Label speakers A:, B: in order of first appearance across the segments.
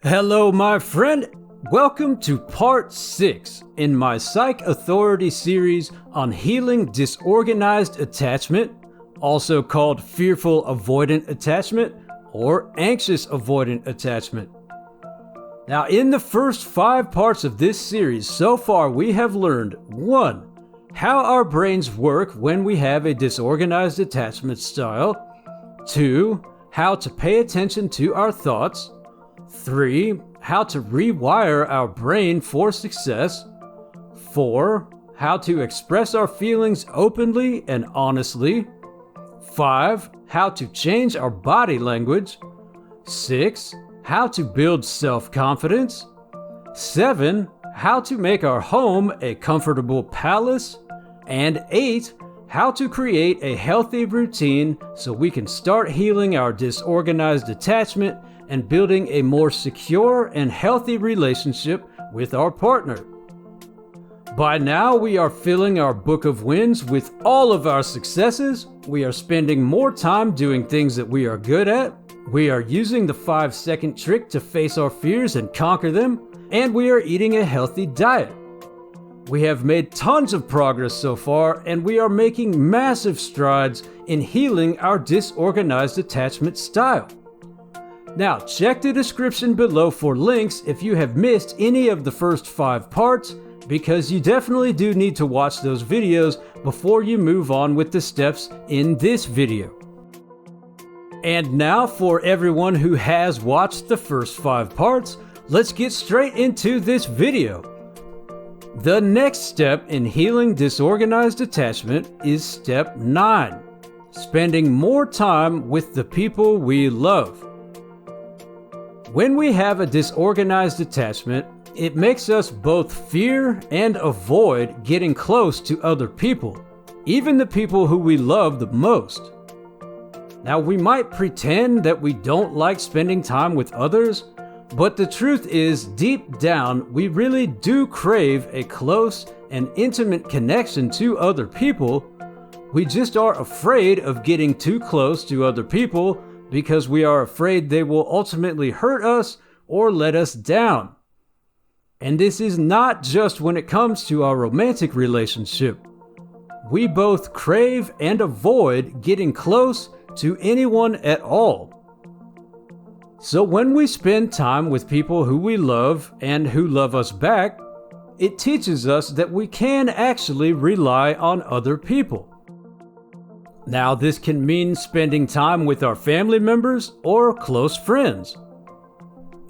A: Hello, my friend. Welcome to part 6 in my PSYCH Authority series on healing disorganized attachment, also called fearful avoidant attachment or anxious avoidant attachment. Now, in the first 5 parts of this series, so far we have learned 1. How our brains work when we have a disorganized attachment style. 2. How to pay attention to our thoughts. 3. How to rewire our brain for success. 4. How to express our feelings openly and honestly. 5. How to change our body language. 6. How to build self-confidence. 7. How to make our home a comfortable palace. And 8. How to create a healthy routine so we can start healing our disorganized attachment and building a more secure and healthy relationship with our partner. By now, we are filling our book of wins with all of our successes. We are spending more time doing things that we are good at. We are using the 5-second trick to face our fears and conquer them. And we are eating a healthy diet. We have made tons of progress so far, and we are making massive strides in healing our disorganized attachment style. Now, check the description below for links if you have missed any of the first 5 parts, because you definitely do need to watch those videos before you move on with the steps in this video. And now, for everyone who has watched the first 5 parts, let's get straight into this video. The next step in healing disorganized attachment is step 9, spending more time with the people we love. When we have a disorganized attachment, it makes us both fear and avoid getting close to other people, even the people who we love the most. Now, we might pretend that we don't like spending time with others, but the truth is, deep down, we really do crave a close and intimate connection to other people. We just are afraid of getting too close to other people because we are afraid they will ultimately hurt us or let us down. And this is not just when it comes to our romantic relationship. We both crave and avoid getting close to anyone at all. So when we spend time with people who we love and who love us back, it teaches us that we can actually rely on other people. Now, this can mean spending time with our family members or close friends.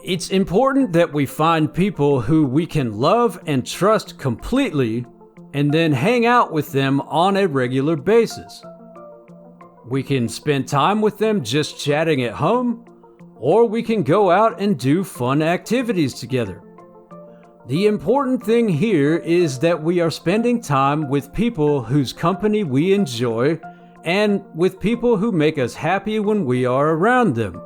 A: It's important that we find people who we can love and trust completely and then hang out with them on a regular basis. We can spend time with them just chatting at home, or we can go out and do fun activities together. The important thing here is that we are spending time with people whose company we enjoy and with people who make us happy when we are around them.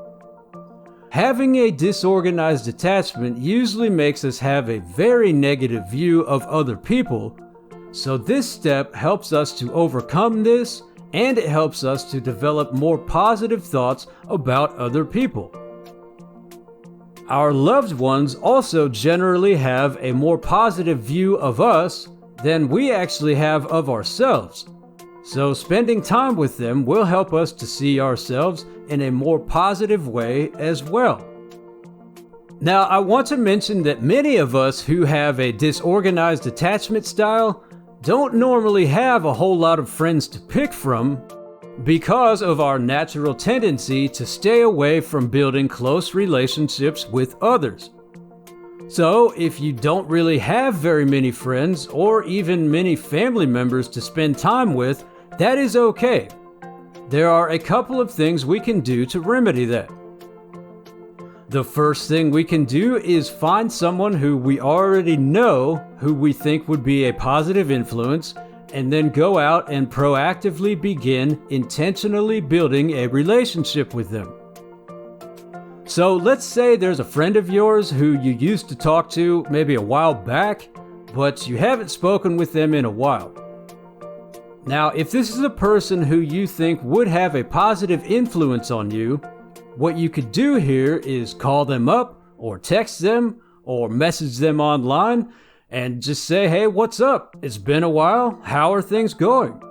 A: Having a disorganized attachment usually makes us have a very negative view of other people, so this step helps us to overcome this, and it helps us to develop more positive thoughts about other people. Our loved ones also generally have a more positive view of us than we actually have of ourselves. So spending time with them will help us to see ourselves in a more positive way as well. Now, I want to mention that many of us who have a disorganized attachment style don't normally have a whole lot of friends to pick from, because of our natural tendency to stay away from building close relationships with others. So, if you don't really have very many friends or even many family members to spend time with, that is okay. There are a couple of things we can do to remedy that. The first thing we can do is find someone who we already know who we think would be a positive influence, and then go out and proactively begin intentionally building a relationship with them. So let's say there's a friend of yours who you used to talk to maybe a while back, but you haven't spoken with them in a while. Now, if this is a person who you think would have a positive influence on you, what you could do here is call them up or text them, or message them online, and just say, hey, what's up? It's been a while. How are things going?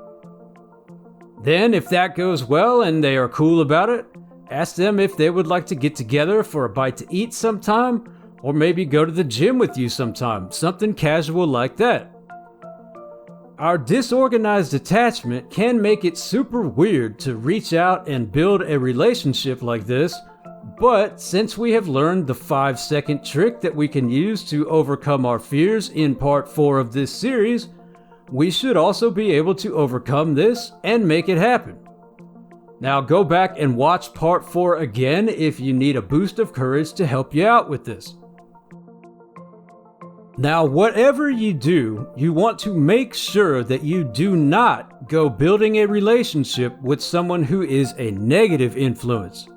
A: Then, if that goes well and they are cool about it, ask them if they would like to get together for a bite to eat sometime, or maybe go to the gym with you sometime, something casual like that. Our disorganized attachment can make it super weird to reach out and build a relationship like this, but since we have learned the 5-second trick that we can use to overcome our fears in part 4 of this series, we should also be able to overcome this and make it happen. Now go back and watch part 4 again if you need a boost of courage to help you out with this. Now, whatever you do, you want to make sure that you do not go building a relationship with someone who is a negative influence.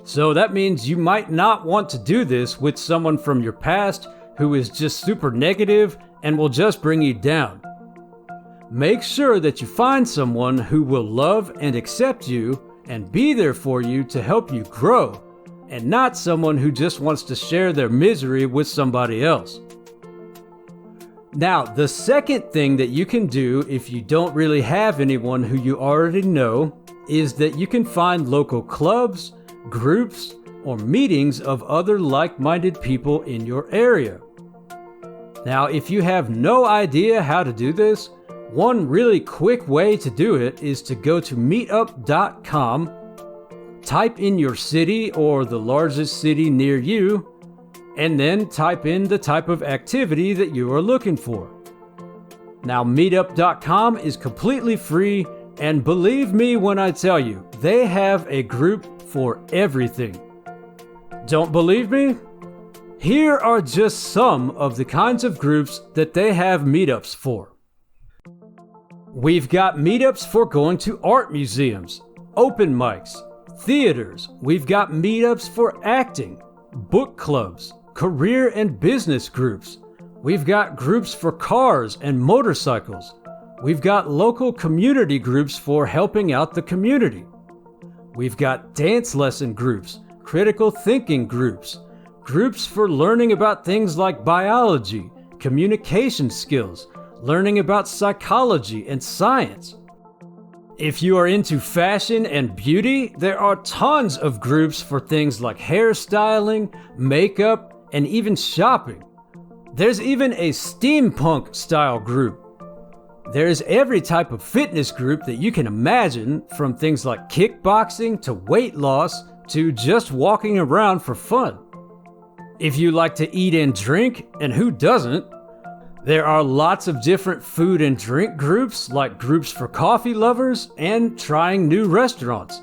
A: So that means you might not want to do this with someone from your past who is just super negative and will just bring you down. Make sure that you find someone who will love and accept you and be there for you to help you grow, and not someone who just wants to share their misery with somebody else. Now, the second thing that you can do if you don't really have anyone who you already know is that you can find local clubs, groups, or meetings of other like-minded people in your area. Now, if you have no idea how to do this, one really quick way to do it is to go to meetup.com, type in your city or the largest city near you, and then type in the type of activity that you are looking for. Now, meetup.com is completely free, and believe me when I tell you, they have a group for everything. Don't believe me? Here are just some of the kinds of groups that they have meetups for. We've got meetups for going to art museums, open mics, theaters. We've got meetups for acting, book clubs, career and business groups. We've got groups for cars and motorcycles. We've got local community groups for helping out the community. We've got dance lesson groups, critical thinking groups, groups for learning about things like biology, communication skills, learning about psychology and science. If you are into fashion and beauty, there are tons of groups for things like hairstyling, makeup, and even shopping. There's even a steampunk style group. There's every type of fitness group that you can imagine, from things like kickboxing to weight loss to just walking around for fun. If you like to eat and drink, and who doesn't, there are lots of different food and drink groups, like groups for coffee lovers and trying new restaurants.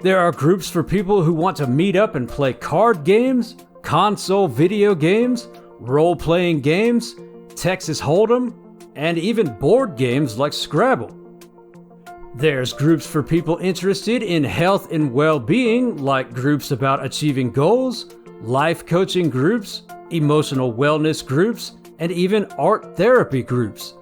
A: There are groups for people who want to meet up and play card games, console video games, role-playing games, Texas Hold'em, and even board games like Scrabble. There's groups for people interested in health and well-being, like groups about achieving goals, life coaching groups, emotional wellness groups, and even art therapy groups.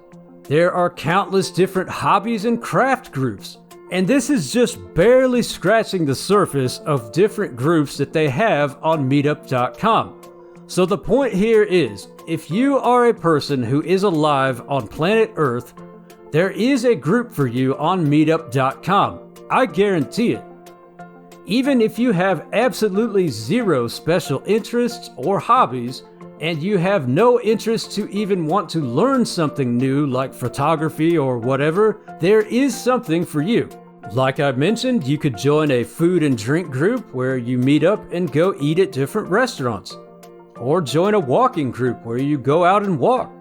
A: There are countless different hobbies and craft groups, and this is just barely scratching the surface of different groups that they have on meetup.com. So the point here is, if you are a person who is alive on planet Earth, there is a group for you on meetup.com. I guarantee it. Even if you have absolutely zero special interests or hobbies, and you have no interest to even want to learn something new like photography or whatever, there is something for you. Like I mentioned, you could join a food and drink group where you meet up and go eat at different restaurants. Or join a walking group where you go out and walk.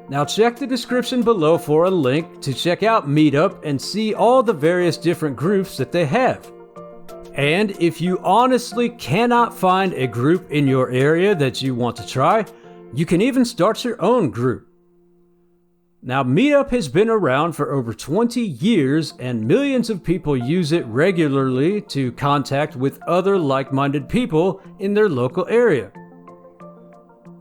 A: Now check the description below for a link to check out Meetup and see all the various different groups that they have. And if you honestly cannot find a group in your area that you want to try, you can even start your own group. Now, Meetup has been around for over 20 years, and millions of people use it regularly to contact with other like-minded people in their local area.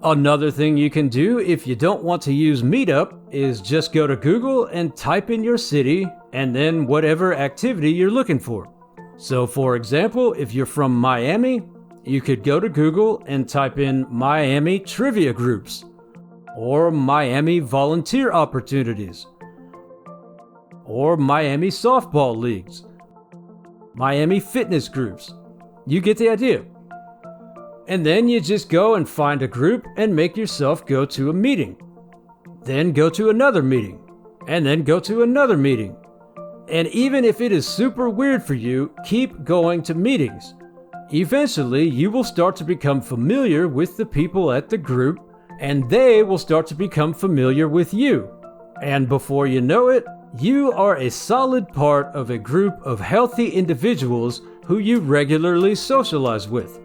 A: Another thing you can do if you don't want to use Meetup is just go to Google and type in your city and then whatever activity you're looking for. So for example, if you're from Miami, you could go to Google and type in Miami trivia groups, or Miami volunteer opportunities, or Miami softball leagues, Miami fitness groups. You get the idea. And then you just go and find a group and make yourself go to a meeting. Then go to another meeting. And then go to another meeting. And even if it is super weird for you, keep going to meetings. Eventually, you will start to become familiar with the people at the group, and they will start to become familiar with you. And before you know it, you are a solid part of a group of healthy individuals who you regularly socialize with.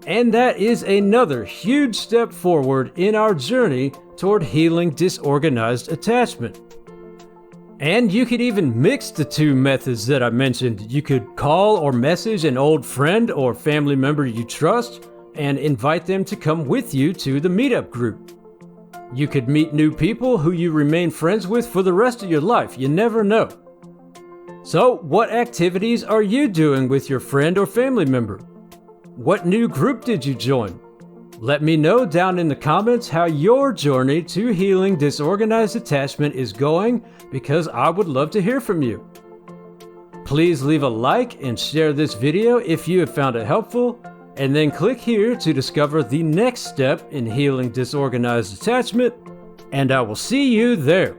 A: And that is another huge step forward in our journey toward healing disorganized attachment. And you could even mix the two methods that I mentioned. You could call or message an old friend or family member you trust and invite them to come with you to the meetup group. You could meet new people who you remain friends with for the rest of your life. You never know. So, what activities are you doing with your friend or family member? What new group did you join? Let me know down in the comments how your journey to healing disorganized attachment is going, because I would love to hear from you. Please leave a like and share this video if you have found it helpful, and then click here to discover the next step in healing disorganized attachment, and I will see you there.